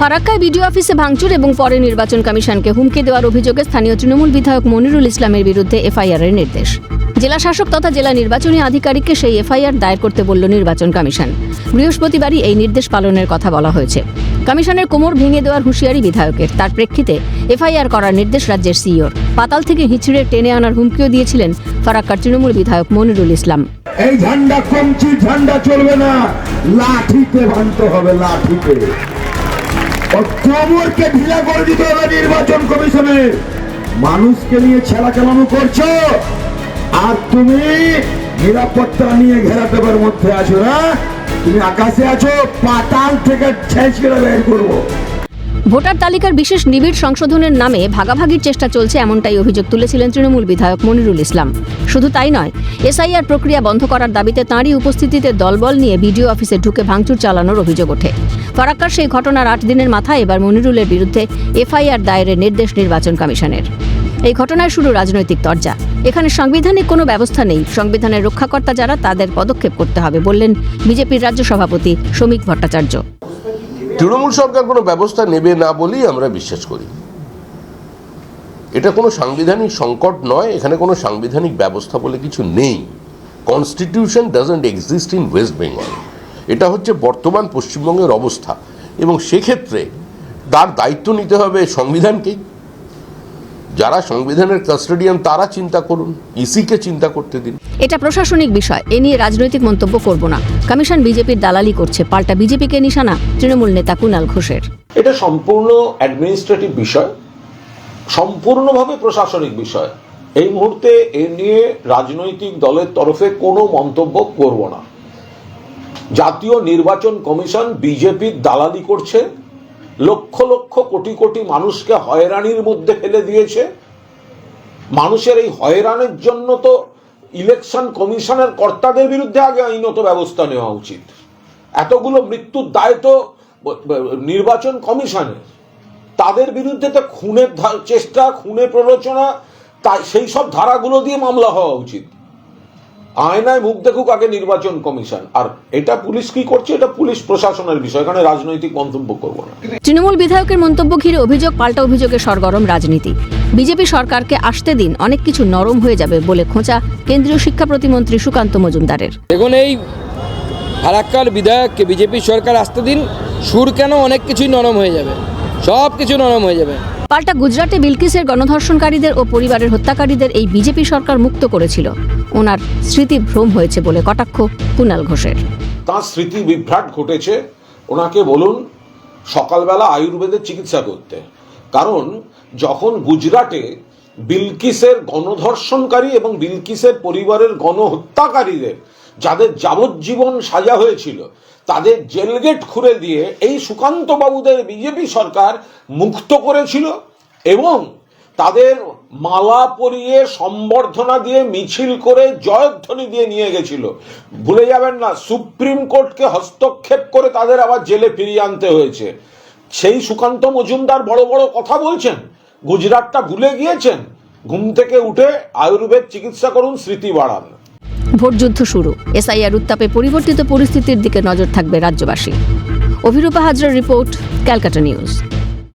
ফারাক্কায় BDO অফিসে ভাঙচুর এবং পরে নির্বাচন কমিশনকে হুমকি দেওয়ার অভিযোগে স্থানীয় তৃণমূল বিধায়ক মনিরুল ইসলামের বিরুদ্ধে এফআইআরের নির্দেশ। জেলা শাসক তথা জেলা নির্বাচনী আধিকারিককে সেই এফআইআর দায়ের করতে বলল নির্বাচন কমিশন। বৃহস্পতিবারই এই নির্দেশ পালনের কথা বলা হয়েছে। কমিশনের কোমর ভেঙে দেওয়ার হুঁশিয়ারি বিধায়কের। তার প্রেক্ষিতে এফআইআর করার নির্দেশ রাজ্যের সিইওর। পাতাল থেকে হিঁচড়ে টেনে আনার হুমকিও দিয়েছিলেন ফারাক্কার তৃণমূল বিধায়ক মনিরুল ইসলাম। এই ঝান্ডা কমছি, ঝান্ডা চলবে না, লাঠিতে ভাঙতে হবে, লাঠিতে। কোমরকে ঢিলা করে দিতে হবে নির্বাচন কমিশনের। মানুষকে নিয়ে ছেলা চালানো করছো, আর তুমি নিরাপত্তা নিয়ে ঘেরাটোপের মধ্যে আছো না? তুমি আকাশে আছো, পাতাল থেকে ছেঁচড়ে বের করবো। ভোটার তালিকার বিশেষ নিবিড় সংশোধনের নামে ভাগাভাগির চেষ্টা চলছে, এমনটাই অভিযোগ তুলেছিলেন তৃণমূল বিধায়ক মনিরুল ইসলাম। শুধু তাই নয়, এসআইআর প্রক্রিয়া বন্ধ করার দাবিতে তাঁরই উপস্থিতিতে দলবল নিয়ে বিডিও অফিসে ঢুকে ভাঙচুর চালানোর অভিযোগ ওঠে। ফারাক্কার সেই ঘটনার 8 দিনের মাথায় এবার মনিরুলের বিরুদ্ধে এফআইআর দায়েরের নির্দেশ নির্বাচন কমিশনের। এই ঘটনায় শুরু রাজনৈতিক তরজা। এখানে সাংবিধানিক কোনো ব্যবস্থা নেই। সংবিধানের রক্ষাকর্তা যারা, তাদের পদক্ষেপ করতে হবে বললেন বিজেপির রাজ্য সভাপতি শ্রমিক ভট্টাচার্য। তৃণমূল সরকার কোনো ব্যবস্থা নেবে না বলেই আমরা বিশ্বাস করি। এটা কোনো সাংবিধানিক সংকট নয়, এখানে কোনো সাংবিধানিক ব্যবস্থা বলে কিছু নেই। Constitution doesn't exist in West Bengal. এটা হচ্ছে বর্তমান পশ্চিমবঙ্গের অবস্থা, এবং সেক্ষেত্রে তার দায়িত্ব নিতে হবে সংবিধানকেই। যারা সংবিধানের কাস্টোডিয়ান তারা চিন্তা করুন, ইসিকে চিন্তা করতে দিন। এটা প্রশাসনিক বিষয়, এ নিয়ে রাজনৈতিক মন্তব্য করব না। কমিশন বিজেপির দালালি করছে, পাল্টা বিজেপিকে নিশানা তৃণমূল নেতা কুণাল ঘোষের। এটা সম্পূর্ণ অ্যাডমিনিস্ট্রেটিভ বিষয়, সম্পূর্ণভাবে প্রশাসনিক বিষয়। এই মুহূর্তে এ নিয়ে রাজনৈতিক দলের তরফে কোনো মন্তব্য করব না। জাতীয় নির্বাচন কমিশন বিজেপির দালালি করছে, লক্ষ লক্ষ কোটি কোটি মানুষকে হয়রানির মধ্যে ফেলে দিয়েছে। মানুষের এই হয়রানির জন্য তো ইলেকশন কমিশনের কর্তাদের বিরুদ্ধে আগে আইনত ব্যবস্থা নেওয়া উচিত। এতগুলো মৃত্যুর দায় তো নির্বাচন কমিশনের। তাদের বিরুদ্ধে তো খুনের চেষ্টা, খুনের প্ররোচনা, তাই সেই সব ধারাগুলো দিয়ে মামলা হওয়া উচিত। আয়নায় মুখ দেখুক আগে নির্বাচন কমিশন। আর এটা পুলিশ কি করছে, এটা পুলিশ প্রশাসনের বিষয়, এখানে রাজনৈতিক মন্তব্য করব না। তৃণমূল বিধায়কের মন্তব্য ঘিরে অভিযোগ পাল্টা অভিযোগে সরগরম রাজনীতি। বিজেপি সরকারকে আসতে দিন, অনেক কিছু নরম হয়ে যাবে বলে খোঁচা কেন্দ্রীয় শিক্ষা প্রতিমন্ত্রী সুকান্ত মজুমদারের। দেখুন, এই ফারাক্কার বিধায়ককে বিজেপি সরকার আসতে দিন, সুর কেন অনেক কিছুই নরম হয়ে যাবে, সব কিছু নরম হয়ে যাবে। পাল্টা গুজরাটে বিলকিসের গণধর্ষণকারীদের ও পরিবারের হত্যাকারীদের এই বিজেপি সরকার মুক্ত করেছিল। ওনার স্মৃতি ভ্রম হয়েছে বলে কটাক্ষ কুণাল ঘোষের। তার স্মৃতি বিভ্রাট ঘটেছে। ওনাকে বলুন সকালবেলা আয়ুর্বেদের চিকিৎসা করতে। কারণ যখন গুজরাটে বিলকিসের গণধর্ষণকারী এবং বিলকিসের পরিবারের গণহত্যাকারীদের, যাদের যাবজ্জীবন সাজা হয়েছিল, তাদের জেলগেট খুলে দিয়ে এই সুকান্ত বাবুদের বিজেপি সরকার মুক্ত করেছিল এবং তাদের মালা পরিয়ে সম্বর্ধনা দিয়ে মিছিল করে জয়ধ্বনি দিয়ে নিয়ে গেছিল। ভুলে যাবেন না, সুপ্রিম কোর্টকে হস্তক্ষেপ করে তাদের আবার জেলে ফিরিয়ে আনতে হয়েছে। সেই সুকান্ত মজুমদার বড় বড় কথা বলছেন, গুজরাটটা ভুলে গিয়েছেন। ঘুম থেকে উঠে আয়ুর্বেদ চিকিৎসা করুন, স্মৃতি বাড়ান। ভোট যুদ্ধ শুরু। এসআইআর উত্তাপে পরিবর্তিত পরিস্থিতির দিকে নজর থাকবে রাজ্যবাসী। অভিরূপা হাজরার রিপোর্ট, ক্যালকাটা নিউজ।